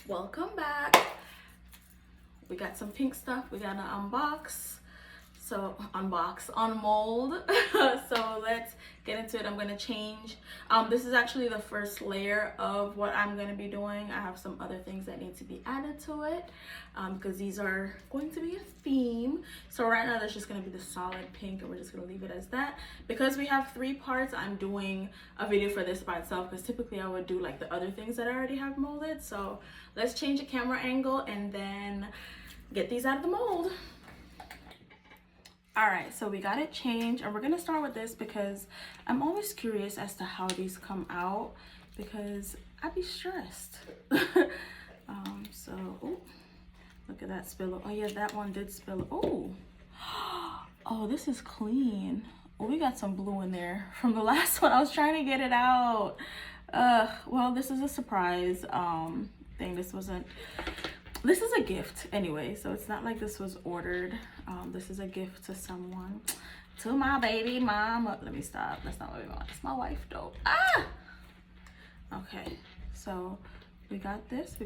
Welcome back. We got some pink stuff we gotta unbox. So unmold. So let's get into it. I'm gonna change. This is actually the first layer of what I'm gonna be doing. I have some other things that need to be added to it because these are going to be a theme. So right now that's just gonna be the solid pink, and we're just gonna leave it as that. Because we have 3 parts, I'm doing a video for this by itself because typically I would do like the other things that I already have molded. So let's change the camera angle and then get these out of the mold. All right, so we got it changed, and we're gonna start with this because I'm always curious as to how these come out because I'd be stressed. So, ooh, look at that spill. Oh yeah, that one did spill. Oh, oh, this is clean. Oh, we got some blue in there from the last one. I was trying to get it out. Well, this is a surprise thing. This is a gift anyway, so it's not like this was ordered. This is a gift to someone, to my baby mama. Let me stop. That's not what we want. It's my wife though. Ah! Okay, so we got this.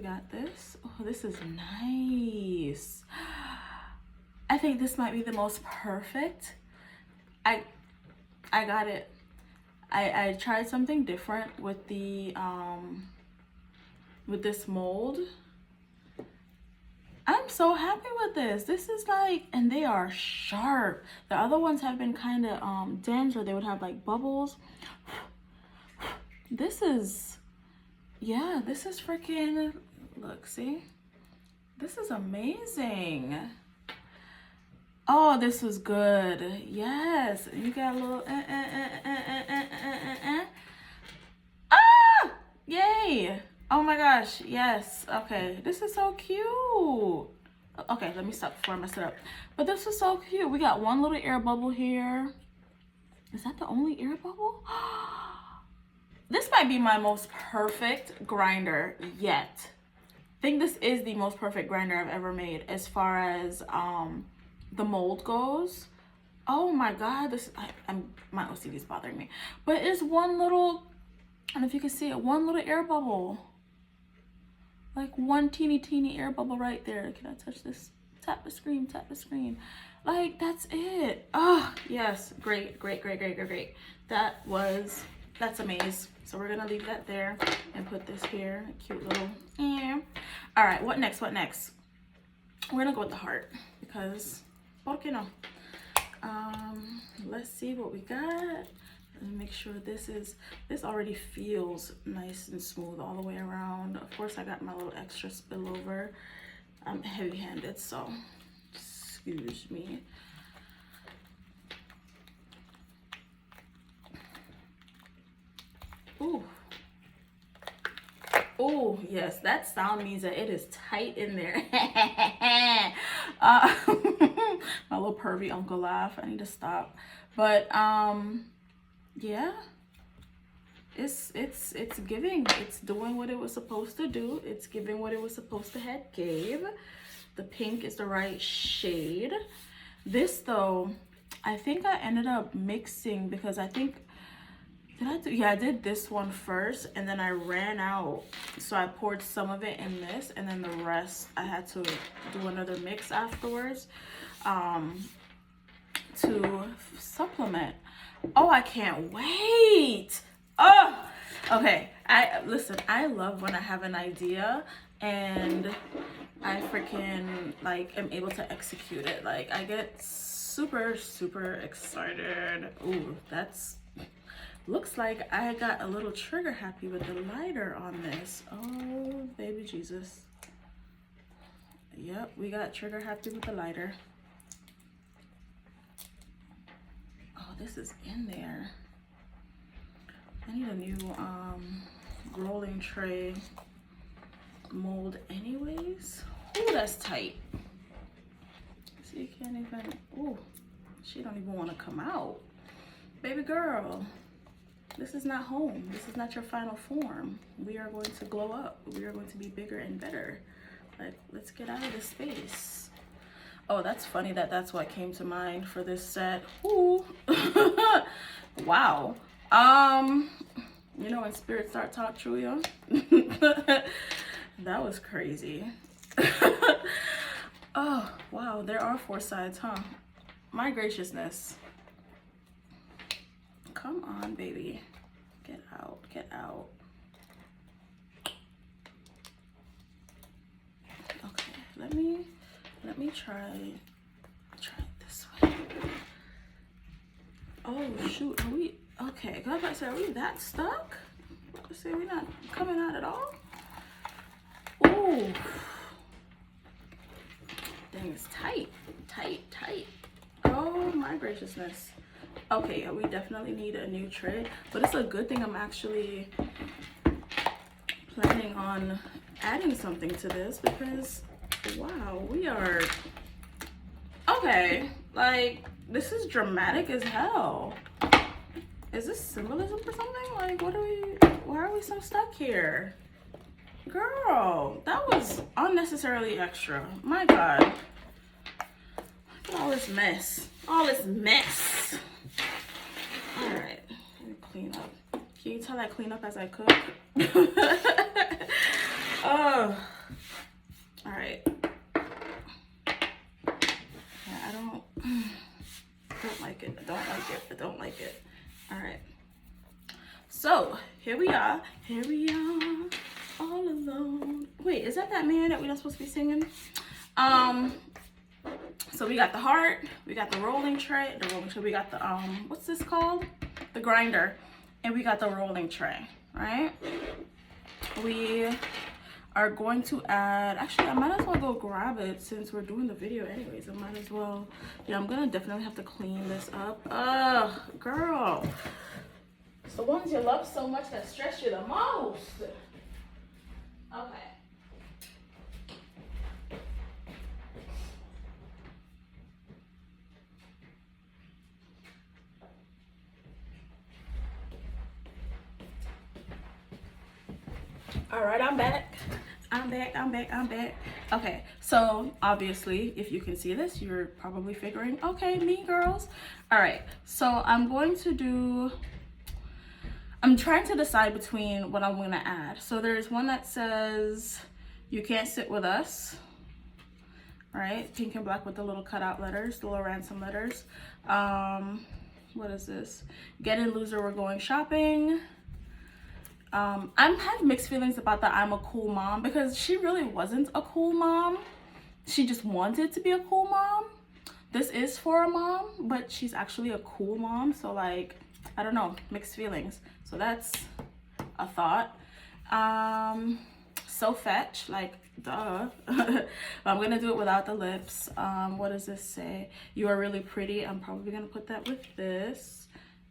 Oh, this is nice. I think this might be the most perfect. I got it. I tried something different with the with this mold. I'm so happy with this. This is like, and they are sharp. The other ones have been kind of dense, or they would have like bubbles. This is, yeah, this is freaking, look, see? This is amazing. Oh, this was good. Yes, you got a little, Ah! Yay! Oh my gosh, yes. Okay, this is so cute. Okay, let me stop before I mess it up. But this is so cute. We got one little air bubble here. Is that the only air bubble? This might be my most perfect grinder yet. I think this is the most perfect grinder I've ever made as far as the mold goes. Oh my god, this my OCD is bothering me. But it's one little, I don't know if you can see it, one little air bubble. Like one teeny air bubble right there. Can I touch this? Tap the screen. Like, that's it. Oh, yes. Great. That's amazing. So we're gonna leave that there and put this here. Cute little, yeah. All right, what next? We're gonna go with the heart because, por qué no? Let's see what we got. Let me make sure this already feels nice and smooth all the way around. Of course, I got my little extra spillover. I'm heavy-handed, so excuse me. Ooh. Oh, yes, that sound means that it is tight in there. My little pervy uncle laugh. I need to stop. But, yeah, it's giving. It's doing what it was supposed to do. It's giving what it was supposed to have gave. The pink is the right shade. This though, I think I ended up mixing because I think, I did this one first and then I ran out, so I poured some of it in this, and then the rest I had to do another mix afterwards to supplement. Oh, I can't wait. Oh, okay. I love when I have an idea and I freaking like am able to execute it. Like, I get super excited. Ooh, looks like I got a little trigger happy with the lighter on this. Oh, baby Jesus. Yep, we got trigger happy with the lighter. Oh, this is in there. I need a new rolling tray mold anyways. Oh, that's tight. So you can't even, oh, she don't even want to come out. Baby girl, this is not home. This is not your final form. We are going to glow up. We are going to be bigger and better. Like, let's get out of this space. Oh, that's funny that's what came to mind for this set. Ooh. Wow. You know when spirits start talk true, y'all. That was crazy. Oh, wow, there are 4 sides, huh? My graciousness. Come on, baby. Get out, get out. Okay, let me try it this way. Oh shoot, are we okay? Cause I was about to say, are we that stuck? Let's see, we're not coming out at all. Ooh. Dang, it's tight, tight, tight. Oh my graciousness. Okay, yeah, we definitely need a new tray, but it's a good thing I'm actually planning on adding something to this because, wow, we are, okay, like, this is dramatic as hell. Is this symbolism for something? Like, why are we so stuck here? Girl, that was unnecessarily extra. My God. Look at all this mess. All this mess. All right, let me clean up. Can you tell I clean up as I cook? Oh, all right. Yeah, I don't like it. I don't like it. I don't like it. All right. So here we are. Here we are, all alone. Wait, is that man that we're not supposed to be singing? So we got the heart, we got the rolling tray, we got the what's this called? The grinder, and we got the rolling tray, right? We are going to add, actually I might as well go grab it since we're doing the video anyways. I might as well, yeah, I'm gonna definitely have to clean this up. Ugh, girl. It's the ones you love so much that stress you the most. Okay. All right, I'm back. I'm back. Okay, so obviously, if you can see this, you're probably figuring, okay, me girls. All right, so I'm trying to decide between what I'm gonna add. So there's one that says, you can't sit with us, right? Pink and black with the little cutout letters, the little ransom letters. What is this? Get in, loser, we're going shopping. I'm have mixed feelings about the I'm a cool mom because she really wasn't a cool mom. She just wanted to be a cool mom. This is for a mom, but she's actually a cool mom. So like, I don't know, mixed feelings. So that's a thought. So fetch, like, duh. But I'm gonna do it without the lips. What does this say? You are really pretty. I'm probably gonna put that with this.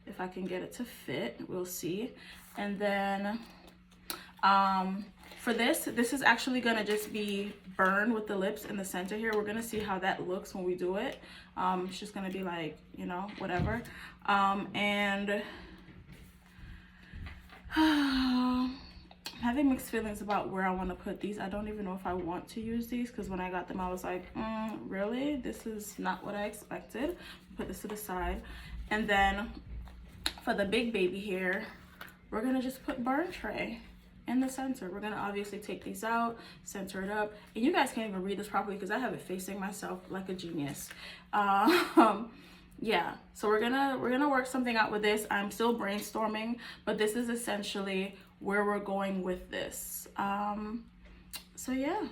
If I can get it to fit, we'll see. And then for this is actually gonna just be burned with the lips in the center here. We're gonna see how that looks when we do it. It's just gonna be like, you know, whatever. And I'm having mixed feelings about where I want to put these. I don't even know if I want to use these because when I got them I was like, really? This is not what I expected. Put this to the side. And then for the big baby here, we're gonna just put burn tray in the center. We're gonna obviously take these out, center it up, and you guys can't even read this properly because I have it facing myself like a genius. Yeah, so we're gonna work something out with this. I'm still brainstorming, but this is essentially where we're going with this. So yeah,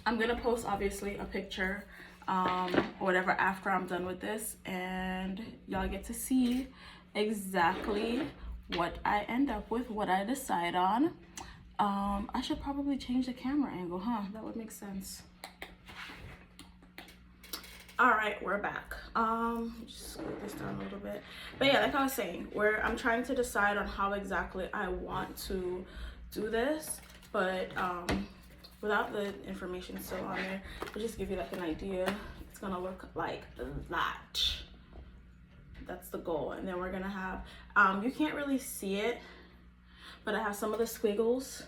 I'm gonna post obviously a picture or whatever after I'm done with this, and y'all get to see exactly what I end up with, what I decide on. I should probably change the camera angle, huh? That would make sense. All right, we're back. Just scroll this down a little bit. But yeah, like I was saying, I'm trying to decide on how exactly I want to do this, but without the information still on there, I'll just give you like an idea. It's gonna look like that. That's the goal. And then we're gonna have, you can't really see it, but I have some of the squiggles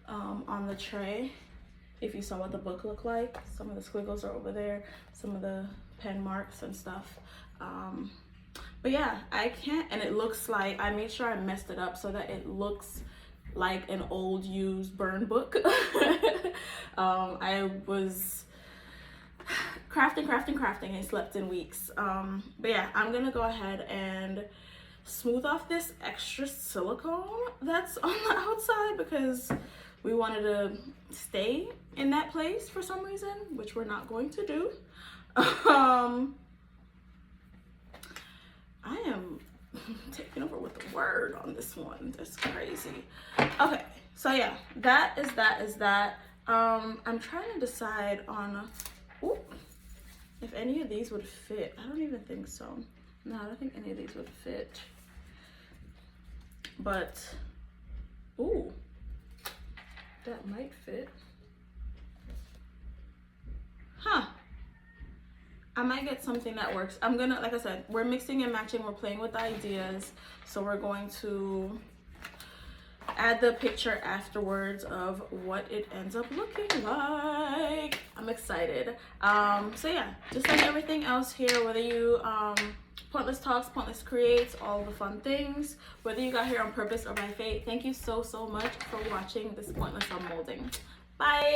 on the tray. If you saw what the book looked like, some of the squiggles are over there, some of the pen marks and stuff. But yeah, I can't, and it looks like, I made sure I messed it up so that it looks like an old used burn book. I was crafting and slept in weeks. But yeah, I'm gonna go ahead and smooth off this extra silicone that's on the outside because we wanted to stay in that place for some reason, which we're not going to do. I am taking over with the word on this one. That's crazy. Okay, so yeah, that is that. I'm trying to decide on if any of these would fit. I don't even think so. No, I don't think any of these would fit. But ooh, that might fit. Huh. I might get something that works. I'm gonna, like I said, we're mixing and matching, we're playing with ideas. So we're going to add the picture afterwards of what it ends up looking like. I'm excited. So yeah, just like everything else here, whether you Pointless Talks, Pointless Creates, all the fun things, whether you got here on purpose or by fate, thank you so much for watching this Pointless Unmolding. Bye.